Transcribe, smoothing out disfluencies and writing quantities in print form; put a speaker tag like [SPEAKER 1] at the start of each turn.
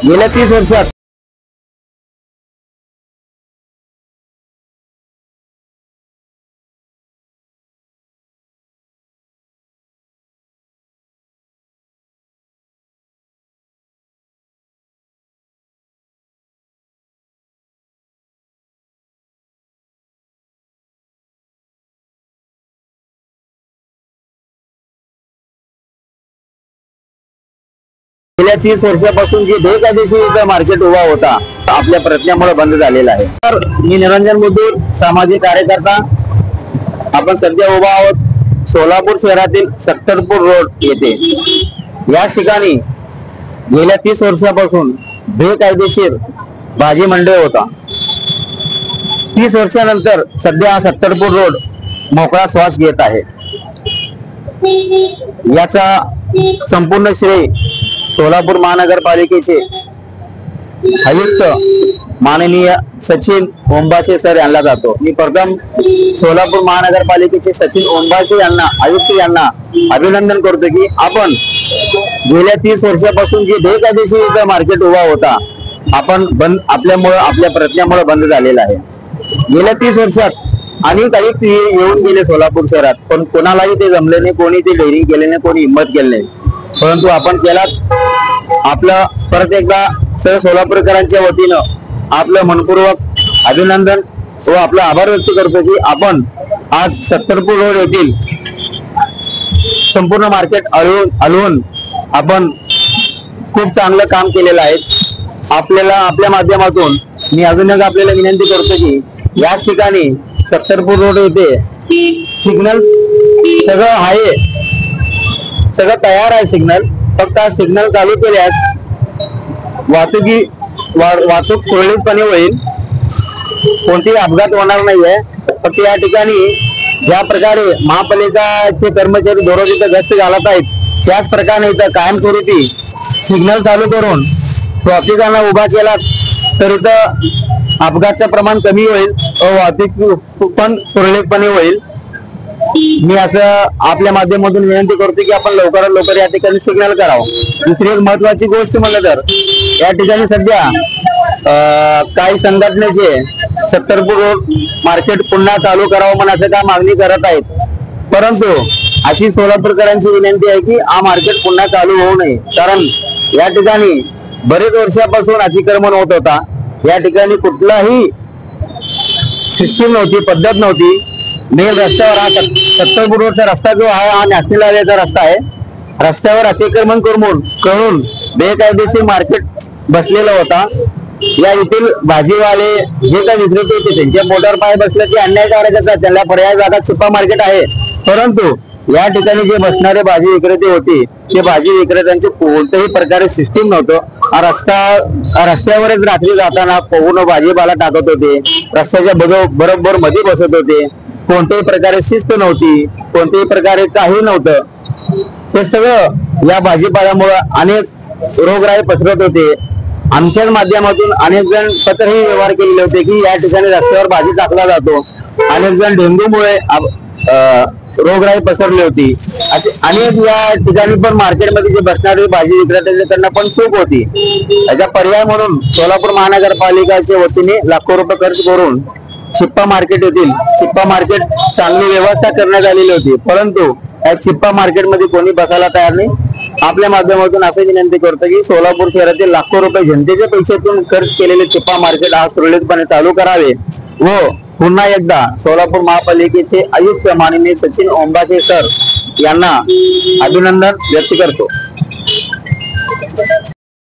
[SPEAKER 1] गेल्या 30 वर्षात गेल्या 30 वर्षापासून जे बेकायदेशीर मार्केट उभा होता आपल्या प्रयत्नामुळे बंद झालेला आहे। तर मी निरंजन मुद्दूर, सामाजिक कार्यकर्ता। आपण सध्या उभा आहोत सोलापूर शहरातील सत्तरपूर रोड येथे। याच ठिकाणी गेल्या 30 वर्षापासून बेकायदेशीर भाजी मंडई होता। 30 वर्षानंतर सध्या हा सत्तरपूर रोड मोकळा श्वास घेत आहे। याचा संपूर्ण श्रेय सोलापूर महानगरपालिकेचे आयुक्त माननीय सचिन ओंबासे सर यांना जातो। मी प्रथम सोलापूर महानगरपालिकेचे सचिन ओंबासे यांना, आयुक्त यांना अभिनंदन करतो की आपण गेल्या 30 वर्षापासून जे बेकायदेशीर मार्केट उभा होता आपल्या प्रयत्नामुळे बंद झालेला आहे। गेल्या 30 वर्षात अनेक आयुक्त येऊन गेले सोलापूर शहरात, पण कोणालाही ते जमले नाही, कोणी ते डेअरिंग केले नाही, कोणी हिंमत केली नाही। परंतु आपण केलात। आपलं परत एकदा सर्व सोलापूरकरांच्या वतीनं आपलं मनपूर्वक अभिनंदन व आपला आभार व्यक्त करतो की आपण आज सत्तरपूर रोड येथील संपूर्ण मार्केट हलवून आपण खूप चांगलं काम केलेलं आहे। आपल्या माध्यमातून मी अजून एक आपल्याला विनंती करतो की याच ठिकाणी सत्तरपूर रोड येथे सिग्नल सगळं आहे, सगळं तयार आहे सिग्नल। फक्त सिग्नल चालू केल्यास वाहतूक सुरळीतपणे होईल, कोणतेही अपघात होणार नाहीये। फक्त या ठिकाणी ज्या प्रकारे महापालिकाचे कर्मचारी दररोज इथं गस्त घालत आहेत, त्याच प्रकारे इथं कायमस्वरूपी सिग्नल चालू करून ट्रॅफिकांना उभा केला तर इथं अपघाताचं प्रमाण कमी होईल व वाहतूक पण सुरळीतपणे होईल। मी असं आपल्या माध्यमातून विनंती करतो की आपण लवकरात लवकर या ठिकाणी सिग्नल करावं। दुसरी एक महत्वाची गोष्ट म्हणलं तर या ठिकाणी सध्या काही संघटनेचे सत्तरपूर रोड मार्केट पुन्हा चालू करावं म्हणून असं काय मागणी करत आहेत, परंतु अशी सोलापूरकरांची विनंती आहे की हा मार्केट पुन्हा चालू होऊ नये। कारण या ठिकाणी बरेच वर्षापासून अतिक्रमण होत होता। या ठिकाणी कुठलाही सिस्टीम नव्हती, पद्धत नव्हती। मेन रस्त्यावर हा सत्तरपूर रोडचा रस्ता जो आहे हा नॅशनल हायवेचा रस्ता आहे। रस्त्यावर अतिक्रमण करून बेकायदेशीर मार्केट बसलेला होता। या येथील भाजीवाले जे काही विक्रेते होते त्यांच्या पोटावर पाय बसले की अन्यायकारक असतात, त्यांना पर्याय जागा छिप्पा मार्केट आहे। परंतु या ठिकाणी जे बसणारे भाजी विक्रेते होते ते भाजी विक्रेत्यांचे कोणत्याही प्रकारे सिस्टीम नव्हतं। रस्त्यावरच रात्री जाताना पूर्ण भाजीपाला टाकत होते, रस्त्याच्या बरोबर मध्ये बसत होते। कोणत्याही प्रकारे शिस्त नव्हती, कोणत्याही प्रकारे काही नव्हतं। हे सगळं या भाजीपाल्यामुळे अनेक रोगराई पसरत होते। आमच्याच माध्यमातून अनेक जण पत्रही व्यवहार केलेले होते की या ठिकाणी रस्त्यावर भाजी टाकला जातो, अनेक जण डेंग्यूमुळे रोगराई पसरली होती। असे अनेक या ठिकाणी पण मार्केटमध्ये जे बसणारे भाजी विक्रेते त्यांना पण चूक होती। याचा पर्याय म्हणून सोलापूर महानगरपालिकेच्या वतीने लाखो रुपये खर्च करून छिप्पा मार्केट येथील छिप्पा मार्केट चांगली व्यवस्था करण्यात आलेली होती, परंतु या छिप्पा मार्केटमध्ये कोणी बसायला तयार नाही। आपल्या माध्यमातून असे विनंती करतो की सोलापूर शहरातील लाखो रुपये जनतेच्या पैशातून खर्च केलेले छिप्पा मार्केट आज सुरळीतपणे चालू करावे व पुन्हा एकदा सोलापूर महापालिकेचे आयुक्त माननीय सचिन ओंबासे सर यांना अभिनंदन व्यक्त करतो।